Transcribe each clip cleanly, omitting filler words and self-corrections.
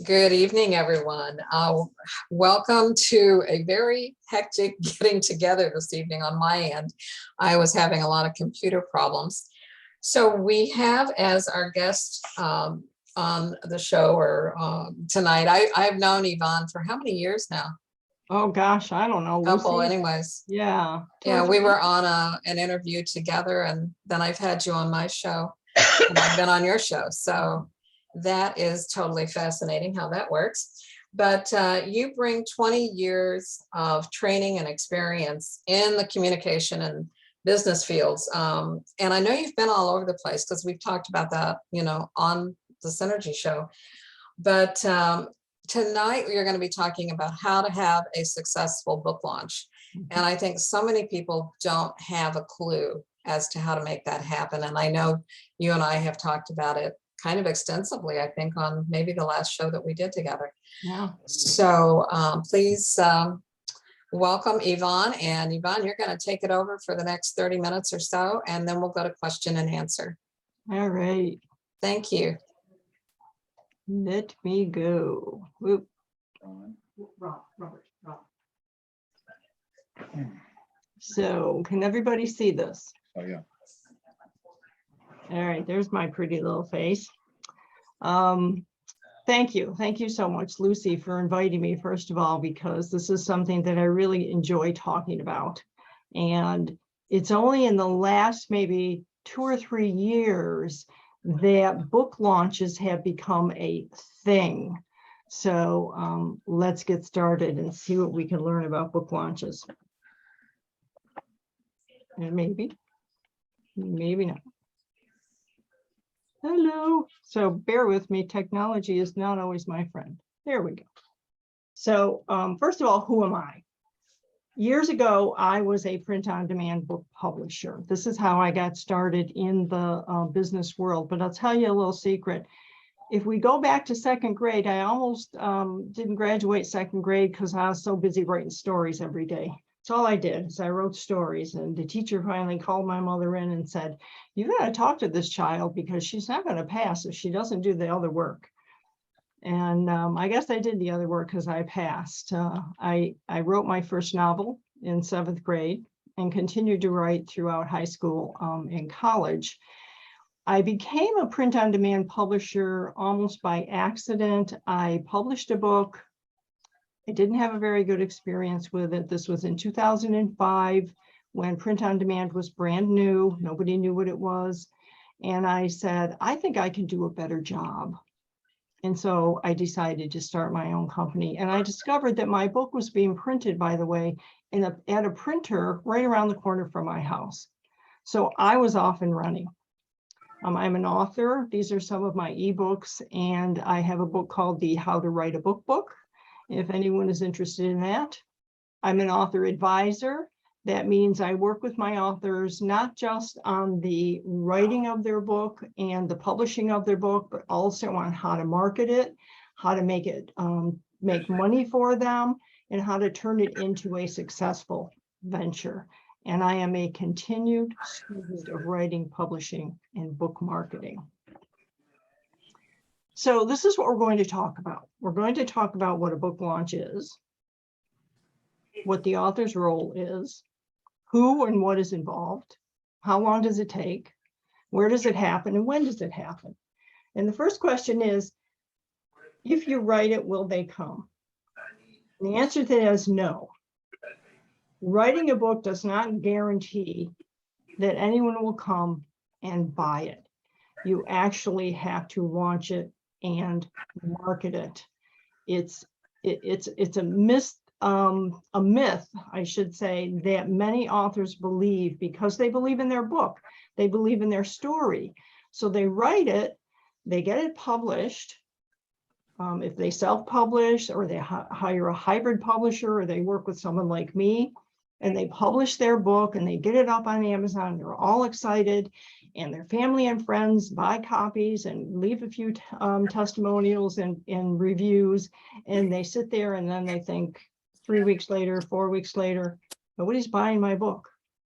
Good evening, everyone. Welcome to a very hectic getting together this evening on my end. I was having a lot of computer problems. So we have as our guest on the show or tonight, I've known Yvonne for how many years now? Oh gosh, I don't know. Couple Lucy? anyways. Yeah. Yeah, we were on an interview together, and then I've had you on my show and I've been on your show. So that is totally fascinating how that works. But you bring 20 years of training and experience in the communication and business fields. And I know you've been all over the place because we've talked about that, on the Synergy show. But tonight you're going to be talking about how to have a successful book launch. And I think so many people don't have a clue as to how to make that happen. And I know you and I have talked about it kind of extensively, I think, on maybe the last show that we did together. Yeah. So please welcome Yvonne. And Yvonne, you're going to take it over for the next 30 minutes or so, and then we'll go to question and answer. All right. Thank you. Let me go. Whoop. So can everybody see this? Oh, yeah. All right, there's my pretty little face. Thank you. Thank you so much, Lucy, for inviting me, first of all, because this is something that I really enjoy talking about. And it's only in the last maybe 2 or 3 years that book launches have become a thing. So let's get started and see what we can learn about book launches. And maybe not. Hello. So bear with me. Technology is not always my friend. There we go. So first of all, who am I? Years ago, I was a print-on-demand book publisher. This is how I got started in the business world. But I'll tell you a little secret. If we go back to 2nd grade, I almost didn't graduate 2nd grade because I was so busy writing stories every day. That's all I did is I wrote stories, and the teacher finally called my mother in and said, "You got to talk to this child because she's not going to pass if she doesn't do the other work." And I guess I did the other work because I passed. I wrote my first novel in 7th grade and continued to write throughout high school and college. I became a print-on-demand publisher almost by accident. I published a book. I didn't have a very good experience with it. This was in 2005 when print-on-demand was brand new. Nobody knew what it was. And I said, I think I can do a better job. And so I decided to start my own company. And I discovered that my book was being printed, by the way, at a printer right around the corner from my house. So I was off and running. I'm an author. These are some of my ebooks. And I have a book called the How to Write a Book book, if anyone is interested in that. I'm an author advisor. That means I work with my authors, not just on the writing of their book and the publishing of their book, but also on how to market it, how to make it make money for them, and how to turn it into a successful venture. And I am a continued student of writing, publishing, and book marketing. So this is what we're going to talk about. We're going to talk about what a book launch is, what the author's role is, who and what is involved, how long does it take, where does it happen, and when does it happen? And the first question is, if you write it, will they come? And the answer to that is no. Writing a book does not guarantee that anyone will come and buy it. You actually have to launch it and market it. It's a myth, I should say, that many authors believe because they believe in their book, they believe in their story. So they write it, they get it published. If they self-publish or they hire a hybrid publisher or they work with someone like me, and they publish their book and they get it up on Amazon, they're all excited, and their family and friends buy copies and leave a few testimonials and reviews, and they sit there and then they think 3 weeks later, 4 weeks later, nobody's buying my book.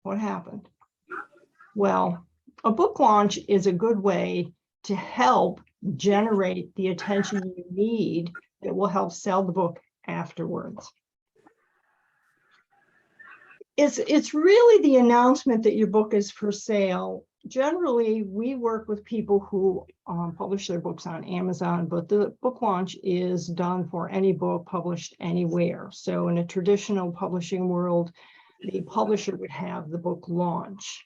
What happened? Well, A book launch is a good way to help generate the attention you need that will help sell the book afterwards. It's really the announcement that your book is for sale. Generally, we work with people who publish their books on Amazon, but the book launch is done for any book published anywhere. So in a traditional publishing world, the publisher would have the book launch.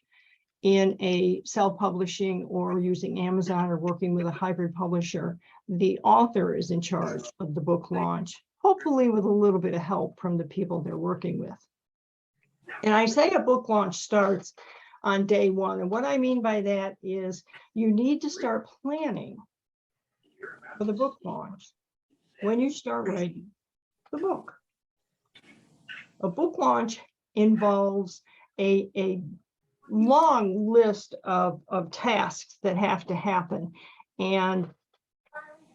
In a self-publishing or using Amazon or working with a hybrid publisher, the author is in charge of the book launch, hopefully with a little bit of help from the people they're working with. And I say a book launch starts on day one. And what I mean by that is you need to start planning for the book launch when you start writing the book. A book launch involves a long list of tasks that have to happen. And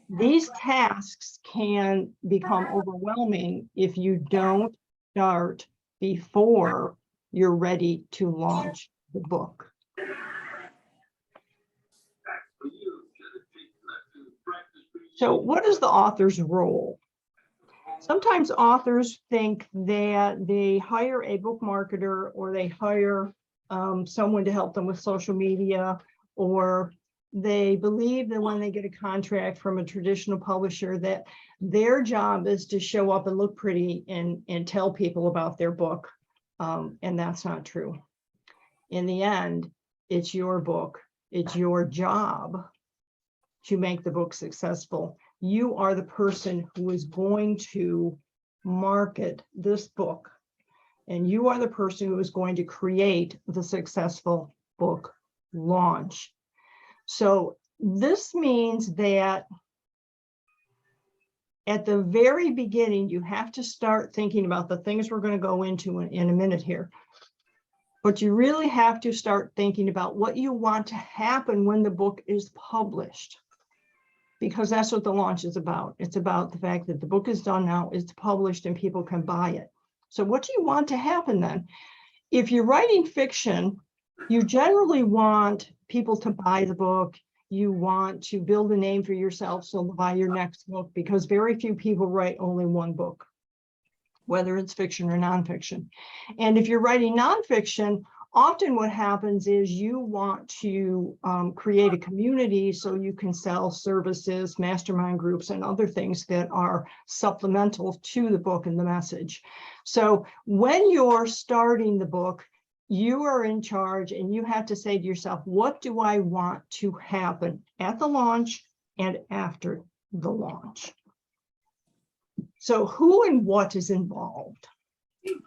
these tasks can become overwhelming if you don't start before you're ready to launch the book. So what is the author's role? Sometimes authors think that they hire a book marketer or they hire someone to help them with social media, or they believe that when they get a contract from a traditional publisher that their job is to show up and look pretty and tell people about their book. And that's not true. In the end, it's your book. It's your job to make the book successful. You are the person who is going to market this book. And you are the person who is going to create the successful book launch. So this means that at the very beginning, you have to start thinking about the things we're going to go into in a minute here. But you really have to start thinking about what you want to happen when the book is published, because that's what the launch is about. It's about the fact that the book is done now, it's published, and people can buy it. So what do you want to happen then? If you're writing fiction, you generally want people to buy the book. You want to build a name for yourself so they'll buy your next book, because very few people write only one book, whether it's fiction or nonfiction. And if you're writing nonfiction, often what happens is you want to create a community so you can sell services, mastermind groups, and other things that are supplemental to the book and the message. So when you're starting the book, you are in charge and you have to say to yourself, what do I want to happen at the launch and after the launch? So who and what is involved?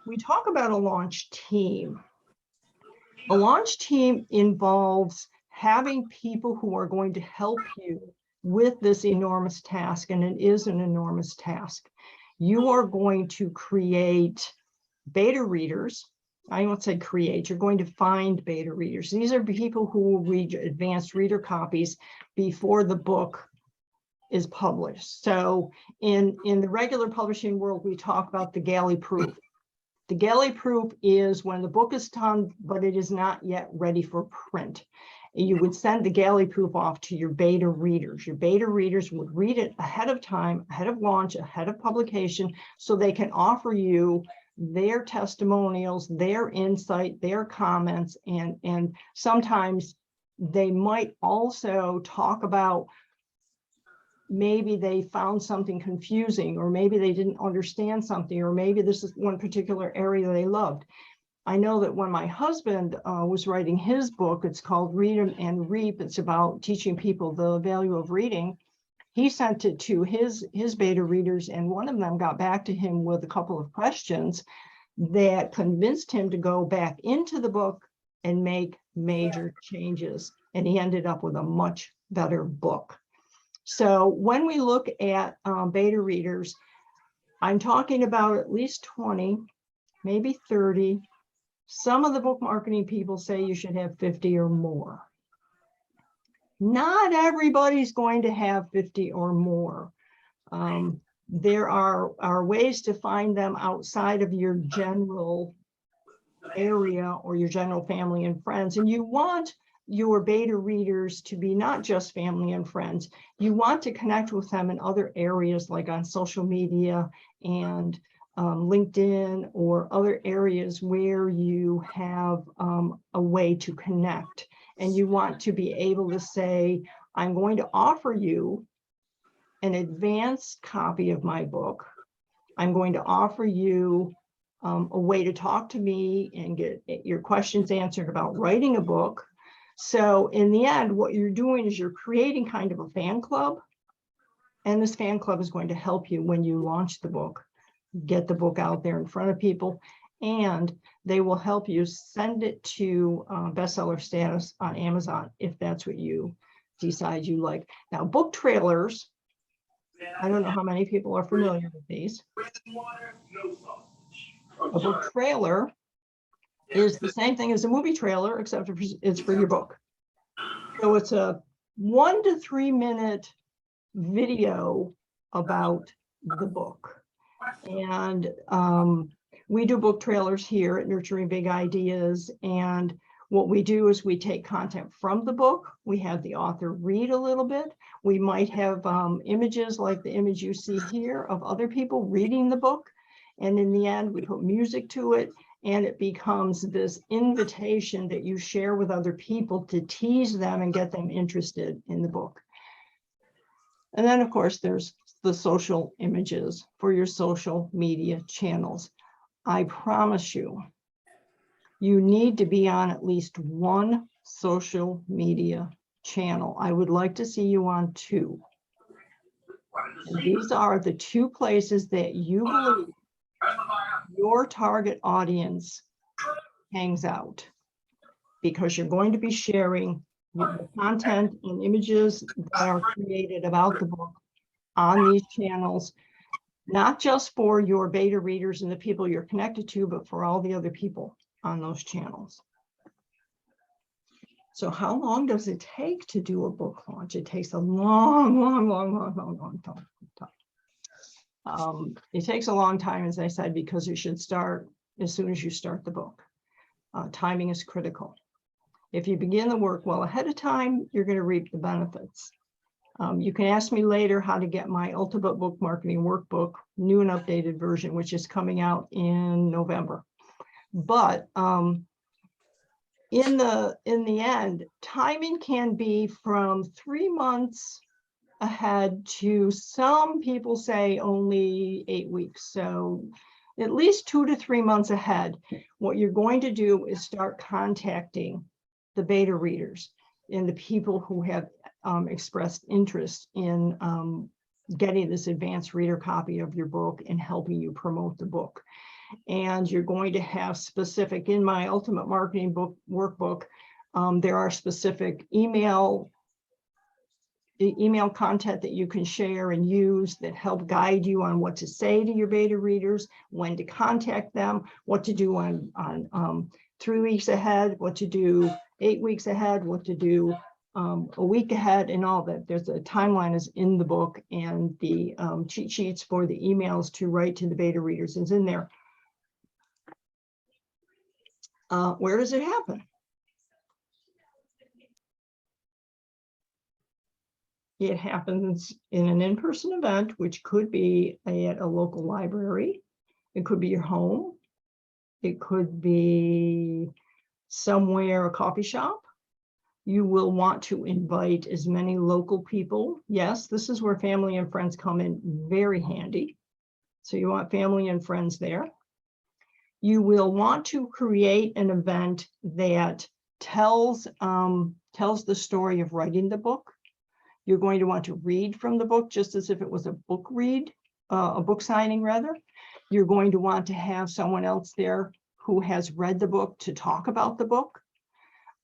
We talk about a launch team. A launch team involves having people who are going to help you with this enormous task, and it is an enormous task. You are going to create beta readers. I won't say create, you're going to find beta readers. These are people who will read advanced reader copies before the book is published. So in the regular publishing world, we talk about the galley proof. The galley proof is when the book is done, but it is not yet ready for print. You would send the galley proof off to your beta readers. Your beta readers would read it ahead of time, ahead of launch, ahead of publication, so they can offer you their testimonials, their insight, their comments, and sometimes they might also talk about maybe they found something confusing, or maybe they didn't understand something, or maybe this is one particular area they loved. I know that when my husband was writing his book, it's called Read and Reap. It's about teaching people the value of reading. He sent it to his beta readers, and one of them got back to him with a couple of questions that convinced him to go back into the book and make major changes. And he ended up with a much better book. So when we look at beta readers, I'm talking about at least 20, maybe 30. Some of the book marketing people say you should have 50 or more. Not everybody's going to have 50 or more. There are ways to find them outside of your general area or your general family and friends. And you want your beta readers to be not just family and friends. You want to connect with them in other areas, like on social media and LinkedIn, or other areas where you have a way to connect. And you want to be able to say, I'm going to offer you an advanced copy of my book. I'm going to offer you a way to talk to me and get your questions answered about writing a book. So in the end, what you're doing is you're creating kind of a fan club. And this fan club is going to help you when you launch the book, get the book out there in front of people, and they will help you send it to bestseller status on Amazon if that's what you decide you like. Now, book trailers, I don't know how many people are familiar with these. A book trailer is the same thing as a movie trailer, except it's for your book. So it's a 1 to 3 minute video about the book. And we do book trailers here at Nurturing Big Ideas. And what we do is we take content from the book. We have the author read a little bit. We might have images like the image you see here of other people reading the book. And in the end, we put music to it, and it becomes this invitation that you share with other people to tease them and get them interested in the book. And then, of course, there's the social images for your social media channels. I promise you, you need to be on at least one social media channel. I would like to see you on 2. And these are the 2 places that you believe your target audience hangs out, because you're going to be sharing the content and images that are created about the book on these channels, not just for your beta readers and the people you're connected to, but for all the other people on those channels. So how long does it take to do a book launch? It takes a long time. It takes a long time, as I said, because you should start as soon as you start the book. Timing is critical. If you begin the work well ahead of time, you're going to reap the benefits. You can ask me later how to get my Ultimate Book Marketing Workbook, new and updated version, which is coming out in November. But in the end, timing can be from 3 months ahead to, some people say, only 8 weeks. So at least 2 to 3 months ahead. What you're going to do is start contacting the beta readers and the people who have expressed interest in getting this advanced reader copy of your book and helping you promote the book. And you're going to have specific, in my Ultimate Marketing Book Workbook, there are specific email content that you can share and use that help guide you on what to say to your beta readers, when to contact them, what to do on 3 weeks ahead, what to do 8 weeks ahead, what to do a week ahead, and all that. There's a timeline is in the book, and the cheat sheets for the emails to write to the beta readers is in there. Where does it happen? It happens in an in-person event, which could be at a local library. It could be your home. It could be somewhere, a coffee shop. You will want to invite as many local people. Yes, this is where family and friends come in very handy. So you want family and friends there. You will want to create an event that tells the story of writing the book. You're going to want to read from the book just as if it was a book read, a book signing rather. You're going to want to have someone else there who has read the book to talk about the book.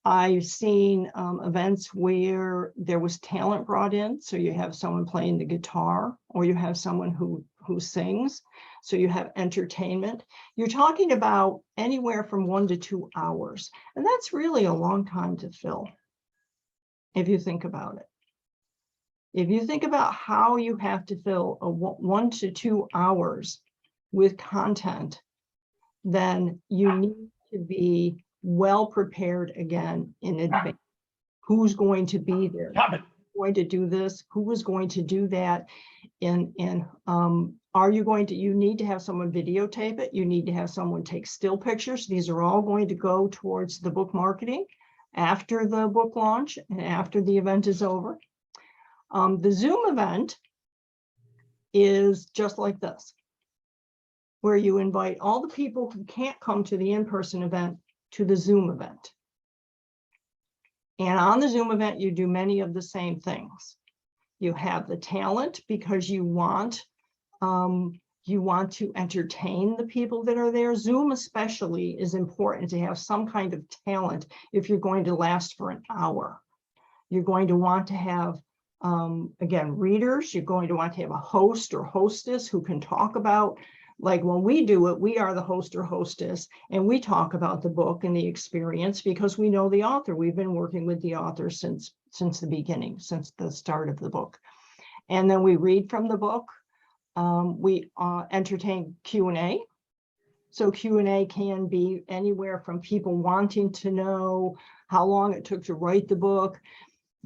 I've seen events where there was talent brought in. So you have someone playing the guitar, or you have someone who sings. So you have entertainment. You're talking about anywhere from 1 to 2 hours. And that's really a long time to fill, if you think about it. If you think about how you have to fill a 1 to 2 hours with content, then you need to be well prepared again in advance. who's going to be there, Stop it. going to do this, who is going to do that, and are you going to, you need to have someone videotape it, you need to have someone take still pictures. These are all going to go towards the book marketing after the book launch and after the event is over. The Zoom event is just like this, where you invite all the people who can't come to the in-person event to the Zoom event. And on the Zoom event, you do many of the same things. You have the talent because you want to entertain the people that are there. Zoom especially is important to have some kind of talent if you're going to last for an hour. You're going to want to have, again, readers. You're going to want to have a host or hostess who can talk about, like when we do it, we are the host or hostess, and we talk about the book and the experience because we know the author. We've been working with the author since the beginning, since the start of the book. And then we read from the book. We entertain Q&A. So Q&A can be anywhere from people wanting to know how long it took to write the book.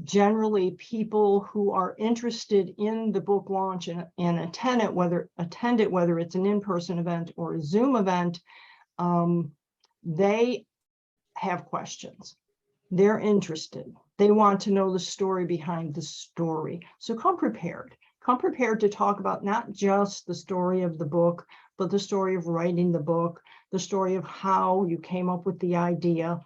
Generally, people who are interested in the book launch and attend it, whether it's an in-person event or a Zoom event, they have questions. They're interested. They want to know the story behind the story. So come prepared. Come prepared to talk about not just the story of the book, but the story of writing the book, the story of how you came up with the idea.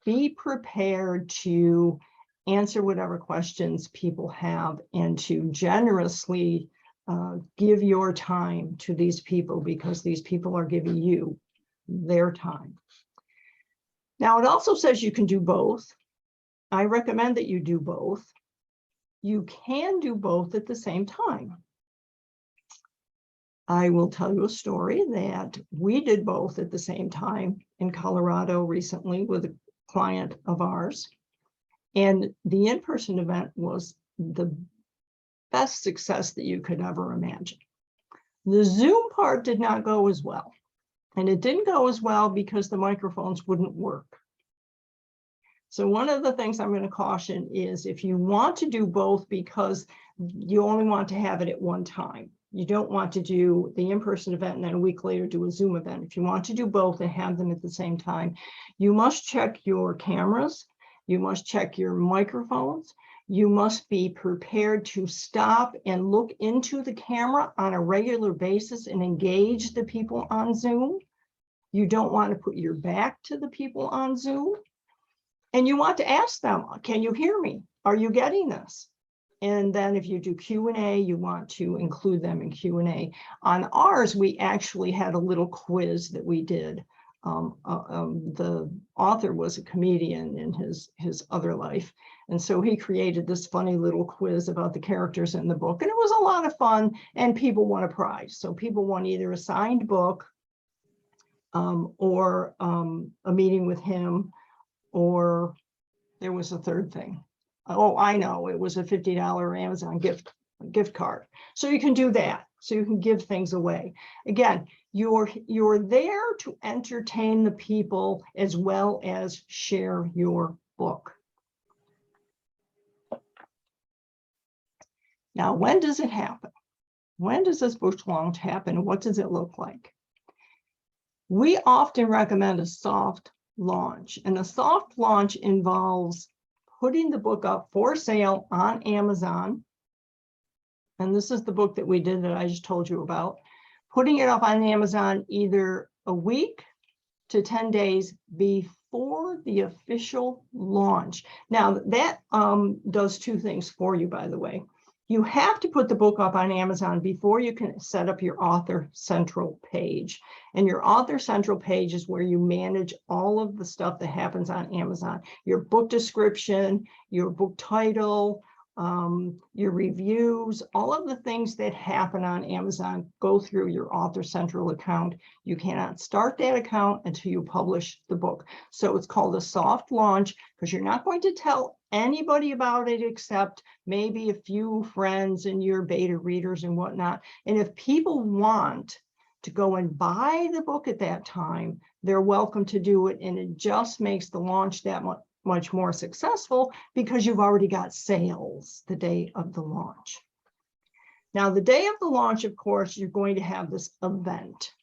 Be prepared to answer whatever questions people have and to generously give your time to these people because these people are giving you their time. Now, it also says you can do both. I recommend that you do both. You can do both at the same time. I will tell you a story that we did both at the same time in Colorado recently with a client of ours. And the in-person event was the best success that you could ever imagine. The Zoom part did not go as well. And it didn't go as well because the microphones wouldn't work. So one of the things I'm going to caution is if you want to do both because you only want to have it at one time, you don't want to do the in-person event and then a week later do a Zoom event. If you want to do both and have them at the same time, you must check your cameras, you must check your microphones, you must be prepared to stop and look into the camera on a regular basis and engage the people on Zoom. You don't want to put your back to the people on Zoom. And you want to ask them, can you hear me? Are you getting this? And then if you do Q&A, you want to include them in Q&A. On ours, we actually had a little quiz that we did. The author was a comedian in his other life. And so he created this funny little quiz about the characters in the book. And it was a lot of fun, and people won a prize. So people won either a signed book or a meeting with him, or there was a third thing. Oh, I know, it was a $50 Amazon gift card. So you can do that. So you can give things away. Again, you're there to entertain the people as well as share your book. Now, when does it happen? When does this book launch happen? What does it look like? We often recommend a soft launch, and a soft launch involves putting the book up for sale on Amazon. And this is the book that we did that I just told you about. Putting it up on Amazon either a week to 10 days before the official launch. Now that does two things for you, by the way. You have to put the book up on Amazon before you can set up your Author Central page. And your Author Central page is where you manage all of the stuff that happens on Amazon. Your book description, your book title, your reviews, all of the things that happen on Amazon go through your Author Central account. You cannot start that account until you publish the book. So it's called a soft launch because you're not going to tell anybody about it except maybe a few friends and your beta readers and whatnot. And if people want to go and buy the book at that time, they're welcome to do it. And it just makes the launch that much more successful because you've already got sales the day of the launch. Now, the day of the launch, of course, you're going to have this event.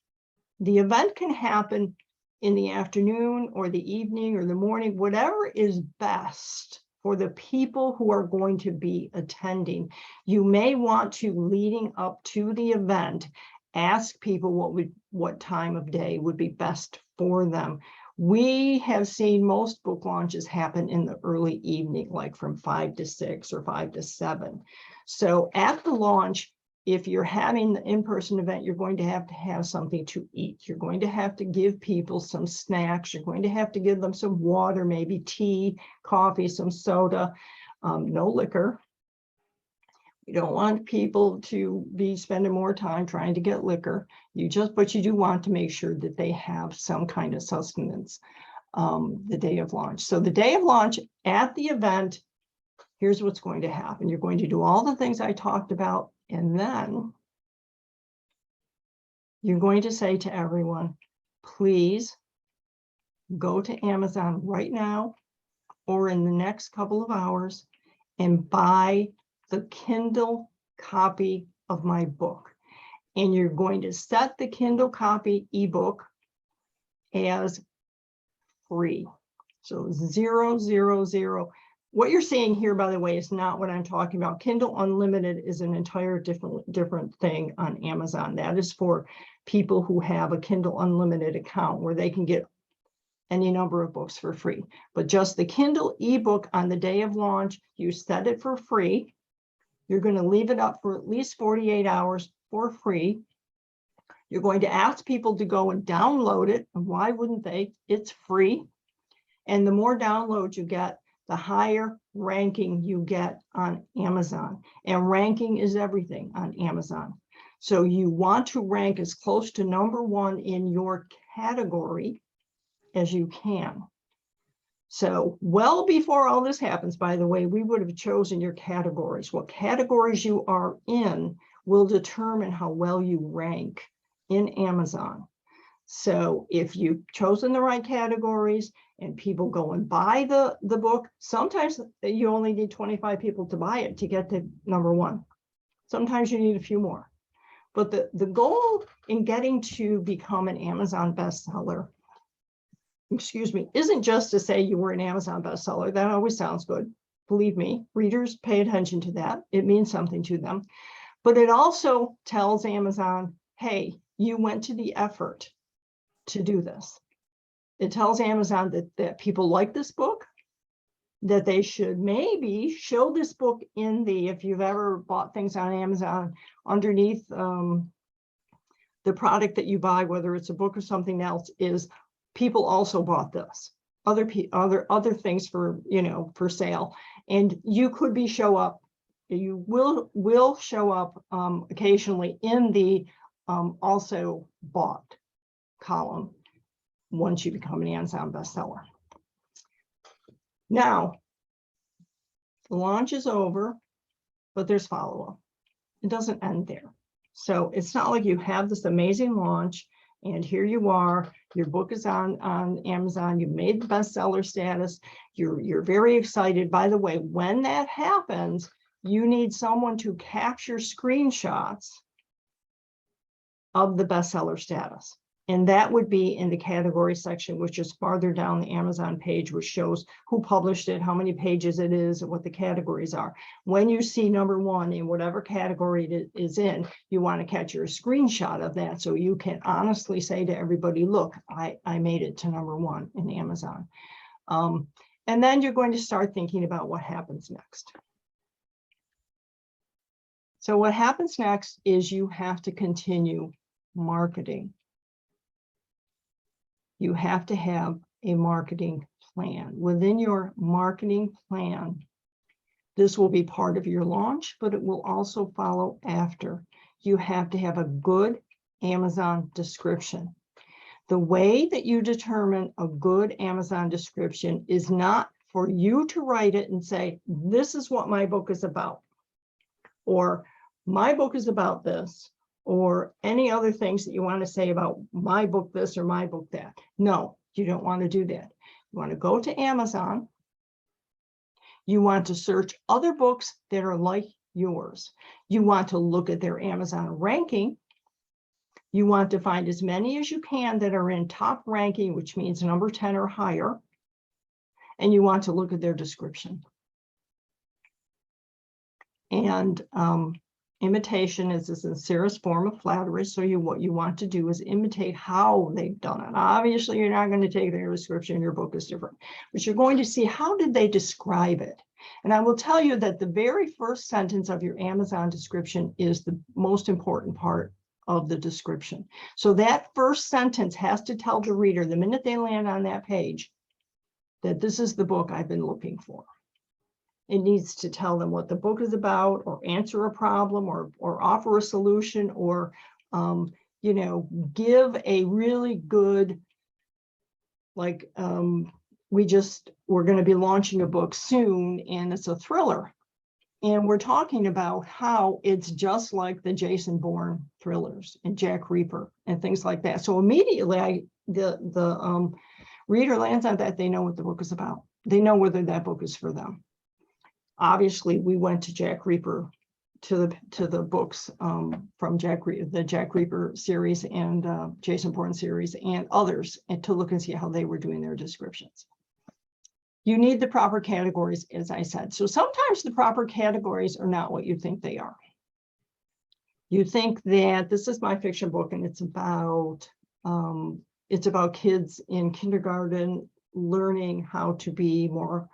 The event can happen in the afternoon or the evening or the morning, whatever is best for the people who are going to be attending. You may want to, leading up to the event, ask people what time of day would be best for them. We have seen most book launches happen in the early evening, like from 5 to 6 or 5 to 7. So at the launch, if you're having the in-person event, you're going to have something to eat. You're going to have to give people some snacks. You're going to have to give them some water, maybe tea, coffee, some soda, no liquor. You don't want people to be spending more time trying to get liquor. But you do want to make sure that they have some kind of sustenance the day of launch. So the day of launch at the event, here's what's going to happen. You're going to do all the things I talked about, and then you're going to say to everyone, please go to Amazon right now or in the next couple of hours and buy the Kindle copy of my book. And you're going to set the Kindle copy ebook as free. So 000. What you're seeing here, by the way, is not what I'm talking about. Kindle Unlimited is an entire different thing on Amazon. That is for people who have a Kindle Unlimited account where they can get any number of books for free. But just the Kindle ebook on the day of launch, you set it for free. You're going to leave it up for at least 48 hours for free. You're going to ask people to go and download it. And why wouldn't they? It's free. And the more downloads you get, the higher ranking you get on Amazon. And ranking is everything on Amazon. So you want to rank as close to #1 in your category as you can. So well before all this happens, by the way, we would have chosen your categories. What categories you are in will determine how well you rank in Amazon. So if you've chosen the right categories and people go and buy the book, sometimes you only need 25 people to buy it to get to #1. Sometimes you need a few more. But the goal in getting to become an Amazon bestseller, isn't just to say you were an Amazon bestseller. That always sounds good. Believe me, readers pay attention to that. It means something to them. But it also tells Amazon, hey, you went to the effort to do this. It tells Amazon that people like this book, that they should maybe show this book in if you've ever bought things on Amazon, underneath the product that you buy, whether it's a book or something else, is people also bought this. Other things for sale, and you could you will show up occasionally in the also bought column once you become an Amazon bestseller. Now, the launch is over, but there's follow-up. It doesn't end there. So it's not like you have this amazing launch and here you are, your book is on Amazon, you've made the bestseller status, you're very excited. By the way, when that happens, you need someone to capture screenshots of the bestseller status. And that would be in the category section, which is farther down the Amazon page, which shows who published it, how many pages it is, and what the categories are. When you see #1 in whatever category it is in, you want to capture a screenshot of that so you can honestly say to everybody, look, I made it to #1 in Amazon. And then you're going to start thinking about what happens next. So what happens next is you have to continue marketing. You have to have a marketing plan. Within your marketing plan, this will be part of your launch, but it will also follow after. You have to have a good Amazon description. The way that you determine a good Amazon description is not for you to write it and say, this is what my book is about, or my book is about this, or any other things that you want to say about my book this or my book that. No, you don't want to do that. You want to go to Amazon You want to search other books that are like yours. You want to look at their Amazon ranking. You want to find as many as you can that are in top ranking, which means number 10 or higher. And you want to look at their description. And imitation is the sincerest form of flattery. So what you want to do is imitate how they've done it. Obviously, you're not going to take their description. Your book is different, but you're going to see how did they describe it. And I will tell you that the very first sentence of your Amazon description is the most important part of the description. So that first sentence has to tell the reader the minute they land on that page that this is the book I've been looking for. It needs to tell them what the book is about, or answer a problem, or offer a solution, or give a really good, like we're going to be launching a book soon, and it's a thriller, and we're talking about how it's just like the Jason Bourne thrillers and Jack Reaper and things like that. So immediately, the reader lands on that. They know what the book is about. They know whether that book is for them. Obviously, we went to Jack Reaper, to the books from the Jack Reaper series and Jason Bourne series and others, and to look and see how they were doing their descriptions. You need the proper categories, as I said. So sometimes the proper categories are not what you think they are. You think that this is my fiction book, and it's about kids in kindergarten learning how to be more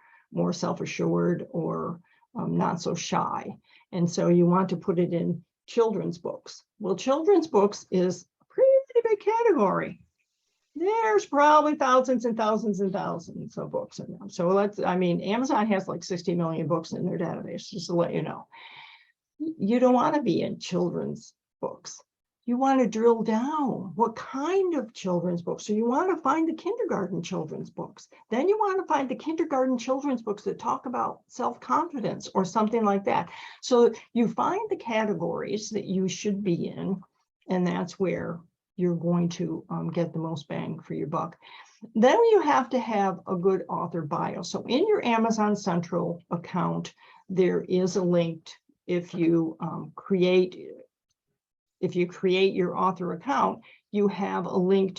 self-assured or not so shy. And so you want to put it in children's books. Well, children's books is a pretty big category. There's probably thousands and thousands and thousands of books in them. So Amazon has like 60 million books in their database, just to let you know. You don't want to be in children's books. You want to drill down. What kind of children's books? So you want to find the kindergarten children's books. Then you want to find the kindergarten children's books that talk about self-confidence or something like that. So you find the categories that you should be in, and that's where you're going to get the most bang for your buck. Then you have to have a good author bio. So in your Amazon Central account, there is a link. If you create your author account, you have a link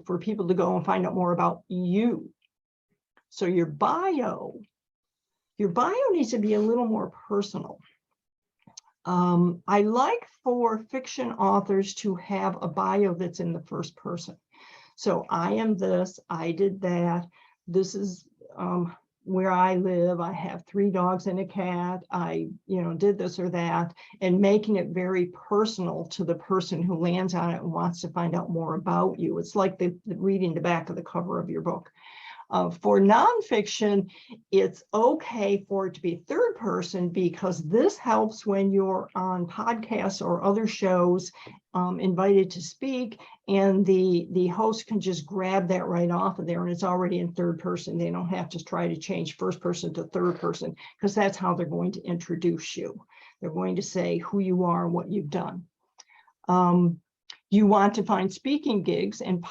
for people to go and find out more about you. So your bio needs to be a little more personal. I like for fiction authors to have a bio that's in the first person. So I am this, I did that, this is where I live, I have 3 dogs and a cat, I did this or that, and making it very personal to the person who lands on it and wants to find out more about you. It's like reading the back of the cover of your book. For nonfiction, it's okay for it to be third person, because this helps when you're on podcasts or other shows invited to speak, and the host can just grab that right off of there, and it's already in third person. They don't have to try to change first person to third person, because that's how they're going to introduce you. They're going to say who you are and what you've done. You want to find speaking gigs, and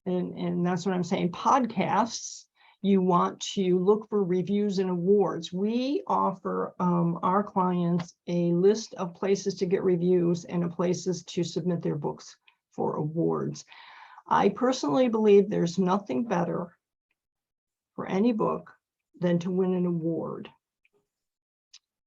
that's what I'm saying, podcasts. You want to look for reviews and awards. We offer our clients a list of places to get reviews and places to submit their books for awards. I personally believe there's nothing better for any book than to win an award.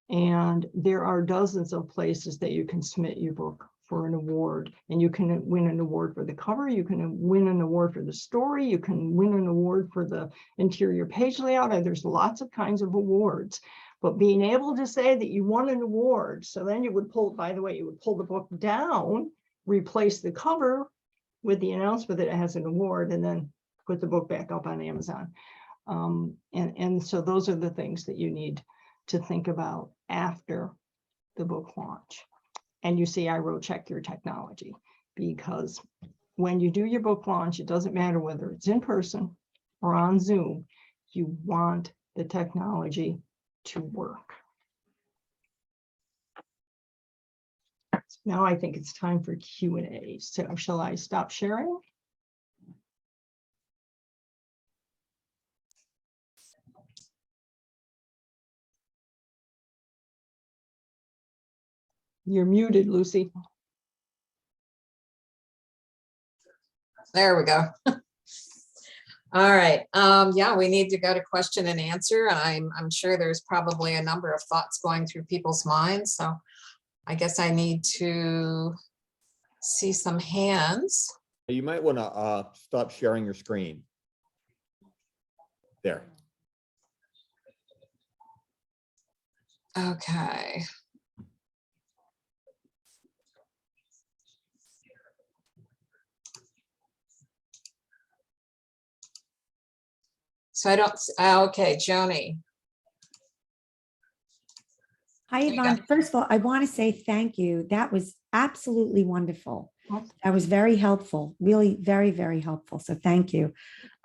And there are dozens of places that you can submit your book for an award, and you can win an award for the cover, you can win an award for the story, you can win an award for the interior page layout. There's lots of kinds of awards, but being able to say that you won an award, so then you would pull the book down, replace the cover with the announcement that it has an award, and then put the book back up on Amazon. And so those are the things that you need to think about after the book launch. And you see, I wrote check your technology, because when you do your book launch, it doesn't matter whether it's in person or on Zoom, you want the technology to work. Now I think it's time for Q&A. So shall I stop sharing? You're muted, Lucy. There we go. All right. Yeah, we need to go to question and answer. And I'm sure there's probably a number of thoughts going through people's minds. So I guess I need to see some hands. You might want to stop sharing your screen. There. Okay. So I don't, okay, Joni. Hi, Yvonne. First of all, I want to say thank you. That was absolutely wonderful. That was very helpful, really very, very helpful. So thank you.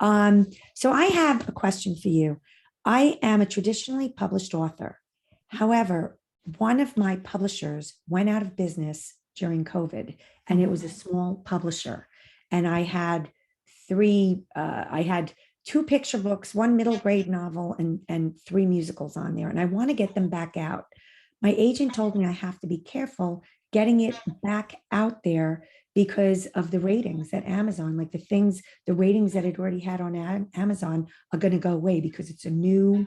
So I have a question for you. I am a traditionally published author. However, one of my publishers went out of business during COVID, and it was a small publisher. And I had two picture books, one middle grade novel, and 3 musicals on there. And I want to get them back out. My agent told me I have to be careful getting it back out there because of the ratings at Amazon, like the ratings that it already had on Amazon are going to go away because it's a new,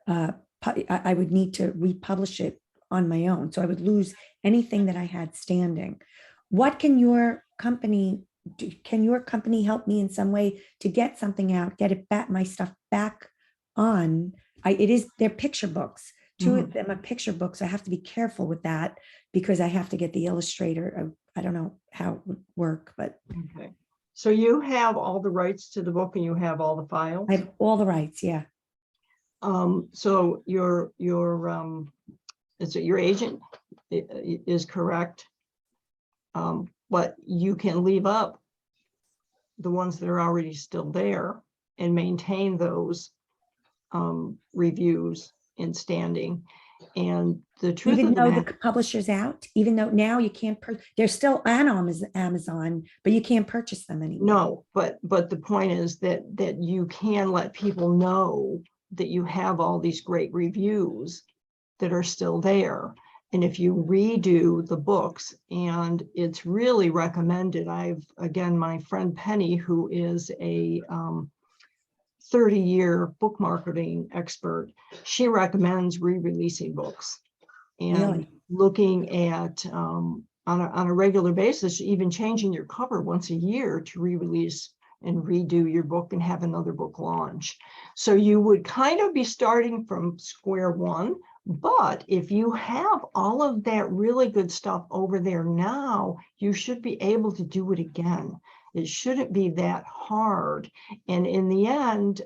I would need to republish it on my own. So I would lose anything that I had standing. What can your company do? Can your company help me in some way to get something out, get it back, my stuff back on? They're picture books. 2 of them are picture books. I have to be careful with that because I have to get the illustrator. I don't know how it would work, but. Okay. So you have all the rights to the book and you have all the files? I have all the rights, yeah. So your agent is correct. But you can leave up the ones that are already still there and maintain those reviews in standing. And the truth Even of the though the matter, publisher's out, even though now you can't, they're still on Amazon, but you can't purchase them anymore. no, but the point is that you can let people know that you have all these great reviews that are still there. And if you redo the books, and it's really recommended, again, my friend Penny, who is a 30-year book marketing expert, she recommends re-releasing books and Really? looking at on a regular basis, even changing your cover once a year to re-release and redo your book and have another book launch. So you would kind of be starting from square one. But if you have all of that really good stuff over there now, you should be able to do it again. It shouldn't be that hard. And in the end,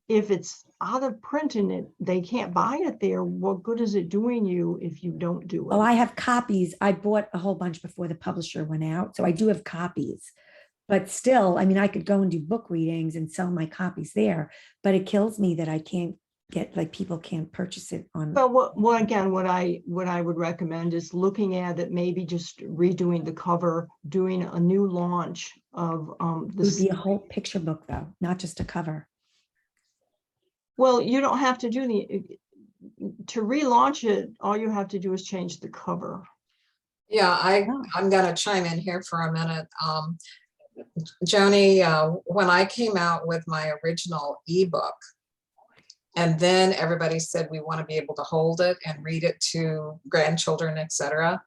if it's out of print and they can't buy it there, what good is it doing you if you don't do it? Oh, I have copies. I bought a whole bunch before the publisher went out. So I do have copies. But still, I mean, I could go and do book readings and sell my copies there, but it kills me that I can't get, like, people can't purchase it on. Well, what I would recommend is looking at it, maybe just redoing the cover, doing a new launch of It would be a whole picture book though, not just a cover. Well, you don't have to do to relaunch it. All you have to do is change the cover. Yeah, I'm gonna chime in here for a minute. Joni, when I came out with my original ebook, and then everybody said we want to be able to hold it and read it to grandchildren, etc.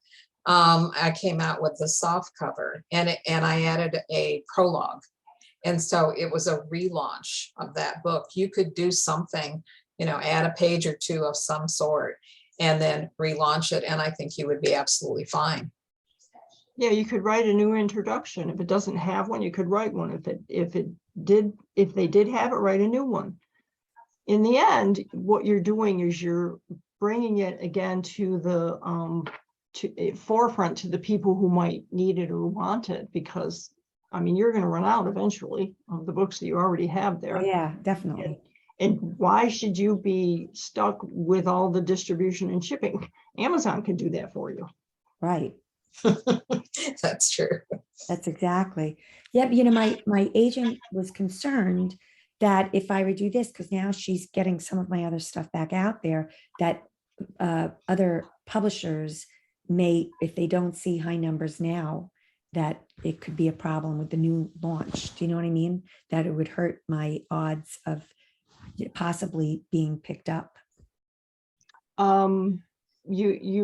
I came out with the soft cover, and I added a prologue. And so it was a relaunch of that book. You could do something, add a page or 2 of some sort and then relaunch it. And I think you would be absolutely fine. Yeah, you could write a new introduction. If it doesn't have one, you could write one. If they did have it, write a new one. In the end, what you're doing is you're bringing it again to the forefront to the people who might need it or want it, because I mean, you're going to run out eventually of the books that you already have there. Oh, yeah, definitely. And why should you be stuck with all the distribution and shipping? Amazon can do that for you. Right. That's true. That's exactly. Yeah, my agent was concerned that if I would do this, because now she's getting some of my other stuff back out there, that other publishers may, if they don't see high numbers now, that it could be a problem with the new launch. Do you know what I mean? That it would hurt my odds of possibly being picked up. You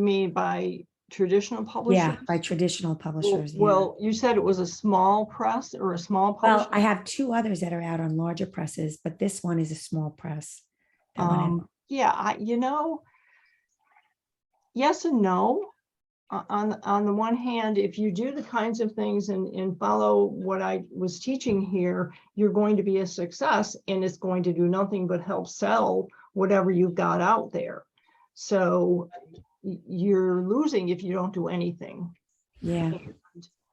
mean by traditional publishers? Yeah, by traditional Well, publishers. Yeah. well, you said it was a small press or a small Well, publisher? I have two others that are out on larger presses, but this one is a small press. that went out. Yeah, yes and no. On the one hand, if you do the kinds of things and follow what I was teaching here, you're going to be a success, and it's going to do nothing but help sell whatever you've got out there. So you're losing if you don't do anything. Yeah.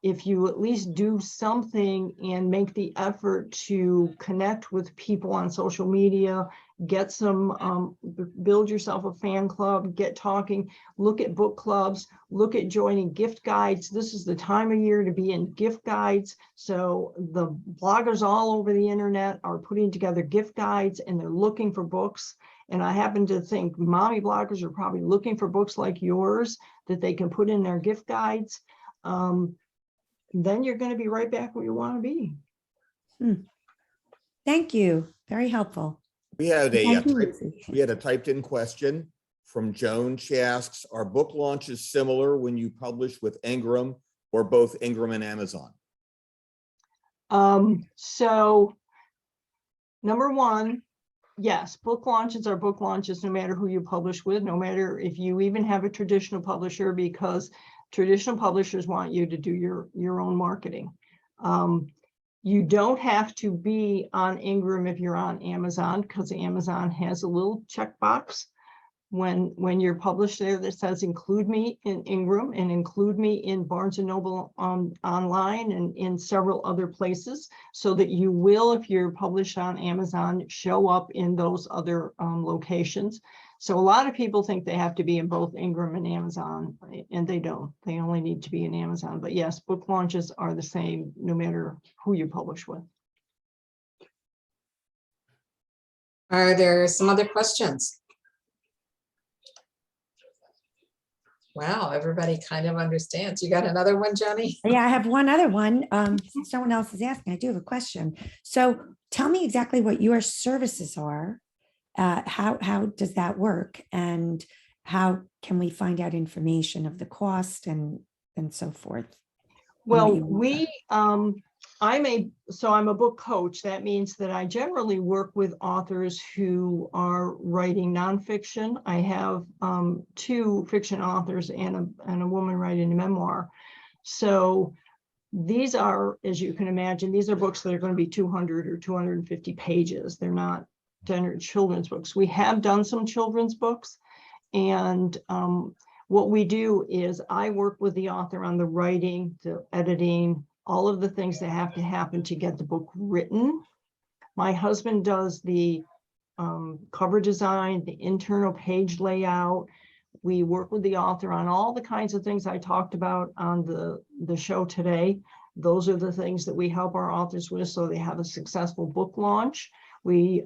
If you at least do something and make the effort to connect with people on social media, get some, build yourself a fan club, get talking, look at book clubs, look at joining gift guides. This is the time of year to be in gift guides. So the bloggers all over the internet are putting together gift guides, and they're looking for books. And I happen to think mommy bloggers are probably looking for books like yours that they can put in their gift guides. Then you're going to be right back where you want to be. Thank you. Very helpful. We had Thank you, Lucy. we had a typed in question from Joan. She asks, are book launches similar when you publish with Ingram or both Ingram and Amazon? So number one, yes, book launches are book launches no matter who you publish with, no matter if you even have a traditional publisher, because traditional publishers want you to do your own marketing. You don't have to be on Ingram if you're on Amazon, because Amazon has a little checkbox when you're published there that says include me in Ingram and include me in Barnes & Noble online and in several other places, so that you will, if you're published on Amazon, show up in those other locations. So a lot of people think they have to be in both Ingram and Amazon, and they don't. They only need to be in Amazon. But yes, book launches are the same no matter who you publish with. Are there some other questions? Wow, everybody kind of understands. You got another one, Jenny? Yeah, I have one other one. Since no one else is asking, I do have a question. So tell me exactly what your services are. How does that work? And how can we find out information of the cost and so forth? Well, you I'm a book coach. That means that I generally work with authors who are writing nonfiction. I have 2 fiction authors and a woman writing a memoir. So these are, as you can imagine, these are books that are going to be 200 or 250 pages. They're not standard children's books. We have done some children's books, and what we do is I work with the author on the writing, the editing, all of the things that have to happen to get the book written. My husband does the cover design, the internal page layout. We work with the author on all the kinds of things I talked about on the show today. Those are the things that we help our authors with so they have a successful book launch. We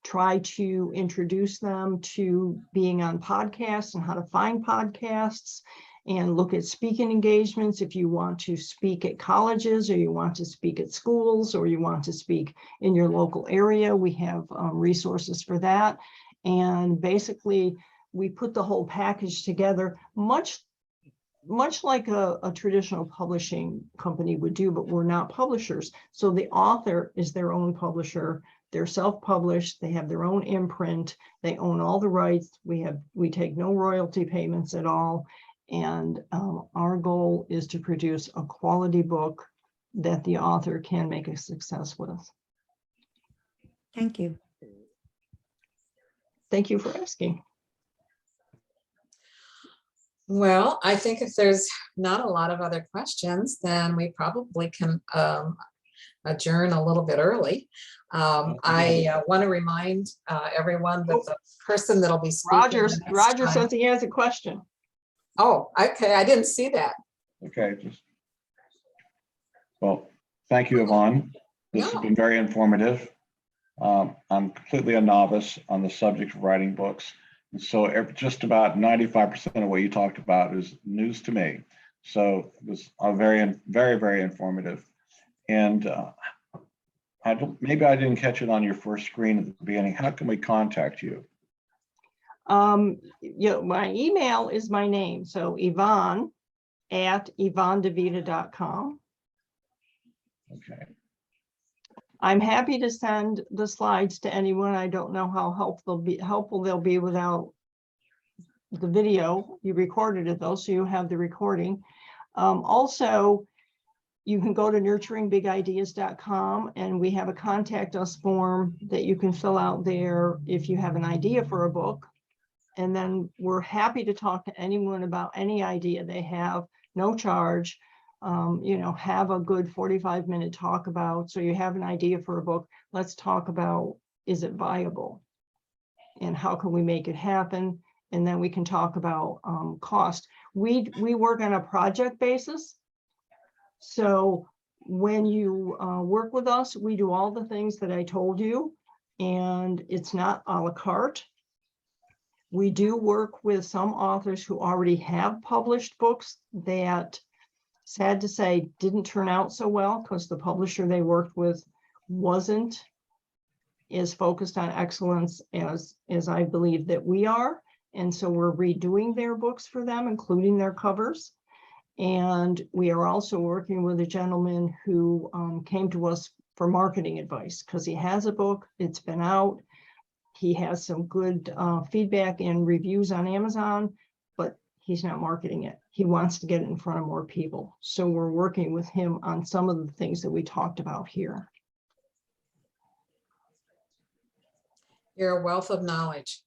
try to introduce them to being on podcasts and how to find podcasts, and look at speaking engagements. If you want to speak at colleges, or you want to speak at schools, or you want to speak in your local area, we have resources for that. And basically, we put the whole package together, much like a traditional publishing company would do, but we're not publishers. So the author is their own publisher. They're self-published. They have their own imprint. They own all the rights. We take no royalty payments at all. And our goal is to produce a quality book that the author can make a success with. Thank you. Thank you for asking. Well, I think if there's not a lot of other questions, then we probably can adjourn a little bit early. I want to remind everyone that the person that'll be speaking. Roger says he has a question. Oh, okay. I didn't see that. Okay. Well, thank you, Yvonne. This has been very informative. I'm completely a novice on the subject of writing books, So just about 95% of what you talked about is news to me. So it was very, very informative. And maybe I didn't catch it on your first screen at the beginning. How can we contact you? My email is my name. So Yvonne at YvonneDiVita.com. Okay. I'm happy to send the slides to anyone. I don't know how helpful they'll be without the video. You recorded it though, so you have the recording. Also, you can go to nurturingbigideas.com and we have a contact us form that you can fill out there if you have an idea for a book. And then we're happy to talk to anyone about any idea they have, no charge. Have a good 45-minute talk about, so you have an idea for a book. Let's talk about, is it viable? And how can we make it happen? And then we can talk about cost. We work on a project basis. So when you work with us, we do all the things that I told you, and it's not a la carte. We do work with some authors who already have published books that, sad to say, didn't turn out so well because the publisher they worked with wasn't as focused on excellence as I believe that we are. And so we're redoing their books for them, including their covers. And we are also working with a gentleman who came to us for marketing advice because he has a book, it's been out. He has some good feedback and reviews on Amazon, but he's not marketing it. He wants to get it in front of more people. So we're working with him on some of the things that we talked about here. You're a wealth of knowledge.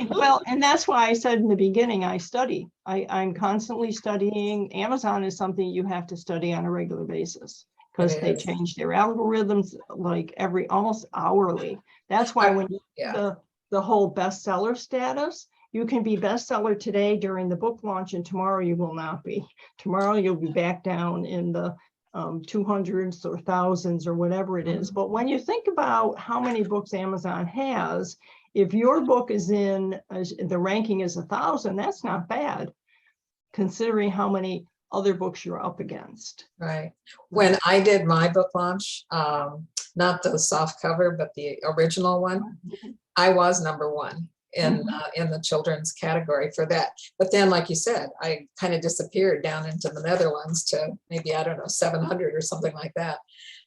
Well, and that's why I said in the beginning, I study. I'm constantly studying. Amazon is something you have to study on a regular basis because they change their algorithms like almost hourly. That's why when you do the whole bestseller status, you can be bestseller today during the book launch and tomorrow you will not be. Tomorrow you'll be back down in the 200s or thousands or whatever it is. But when you think about how many books Amazon has, if your book is in the ranking is 1,000, that's not bad, considering how many other books you're up against. Right. When I did my book launch, not the soft cover, but the original one, I was #1 in the children's category for that. But then, like you said, I kind of disappeared down into the Netherlands to maybe, I don't know, 700 or something like that.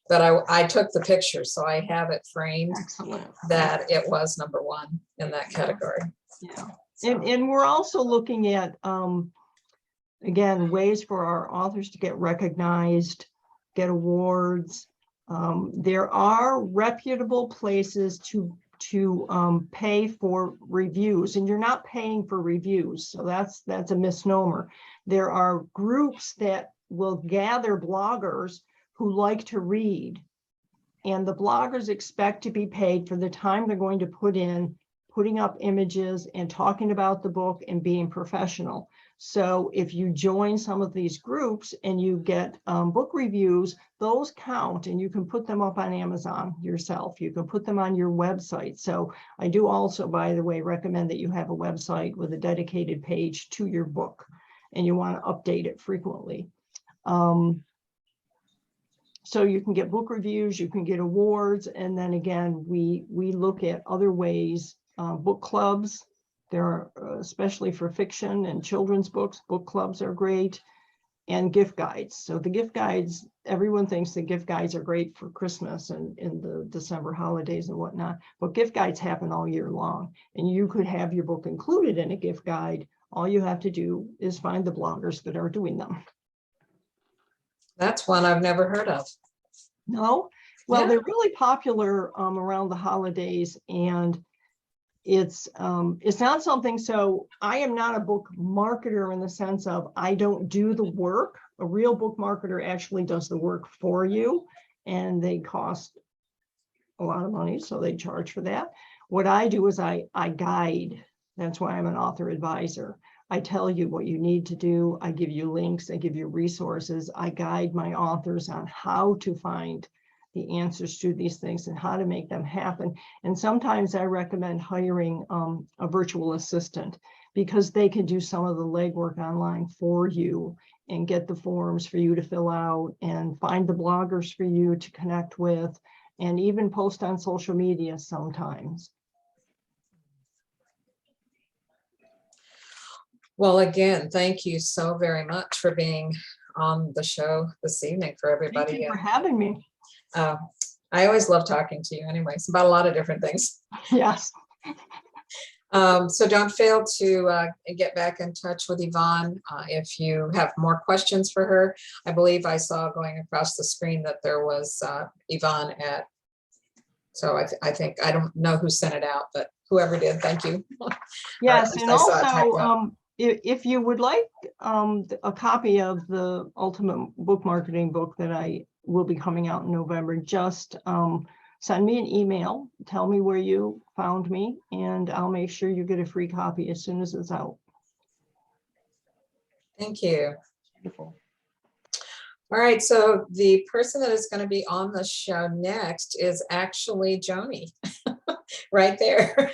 But I took the picture, so I have it framed. Excellent. That it was #1 in that category. Yeah. So. And we're also looking at, again, ways for our authors to get recognized, get awards. There are reputable places to pay for reviews, and you're not paying for reviews, so that's a misnomer. There are groups that will gather bloggers who like to read, and the bloggers expect to be paid for the time they're going to put in putting up images and talking about the book and being professional. So if you join some of these groups and you get book reviews, those count, and you can put them up on Amazon yourself. You can put them on your website. So I do also, by the way, recommend that you have a website with a dedicated page to your book, and you want to update it frequently. So you can get book reviews, you can get awards, and then again, we look at other ways, book clubs. There are, especially for fiction and children's books, book clubs are great, and gift guides. So the gift guides, everyone thinks the gift guides are great for Christmas and in the December holidays and whatnot, but gift guides happen all year long, and you could have your book included in a gift guide. All you have to do is find the bloggers that are doing them. That's one I've never heard of. No? Well, Yeah. they're really popular around the holidays, and it's not something, so I am not a book marketer in the sense of I don't do the work. A real book marketer actually does the work for you, and they cost a lot of money, so they charge for that. What I do is I guide. That's why I'm an author advisor. I tell you what you need to do. I give you links, I give you resources. I guide my authors on how to find the answers to these things and how to make them happen. And sometimes I recommend hiring a virtual assistant, because they can do some of the legwork online for you and get the forms for you to fill out and find the bloggers for you to connect with, and even post on social media sometimes. Well, again, thank you so very much for being on the show this evening for Thank everybody. you for having me. I always love talking to you anyways, about a lot of different things. Yes. So don't fail to get back in touch with Yvonne if you have more questions for her. I believe I saw going across the screen that there was Yvonne at, so I think, I don't know who sent it out, but whoever did, thank you. Yes, and I saw it typed up. also, if you would like a copy of the Ultimate Book Marketing book that I will be coming out in November, just send me an email, tell me where you found me, and I'll make sure you get a free copy as soon as it's out. Thank you. Wonderful. All right, so the person that is going to be on the show next is actually Joni, right there.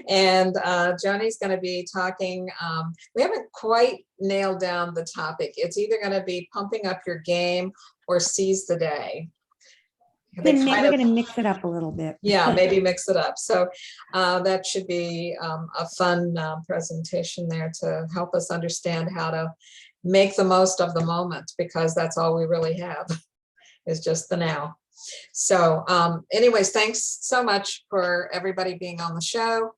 And Joni's going to be talking, we haven't quite nailed down the topic. It's either going to be pumping up your game or seize the day. They We're kind of- going to mix it up a little bit. yeah, maybe mix it up. So that should be a fun presentation there to help us understand how to make the most of the moment, because that's all we really have is just the now. So anyways, thanks so much for everybody being on the show.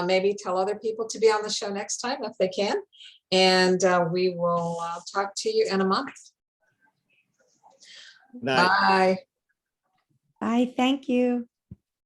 Maybe tell other people to be on the show next time if they can. And we will talk to you in a month. Night. Bye. Bye. Thank you.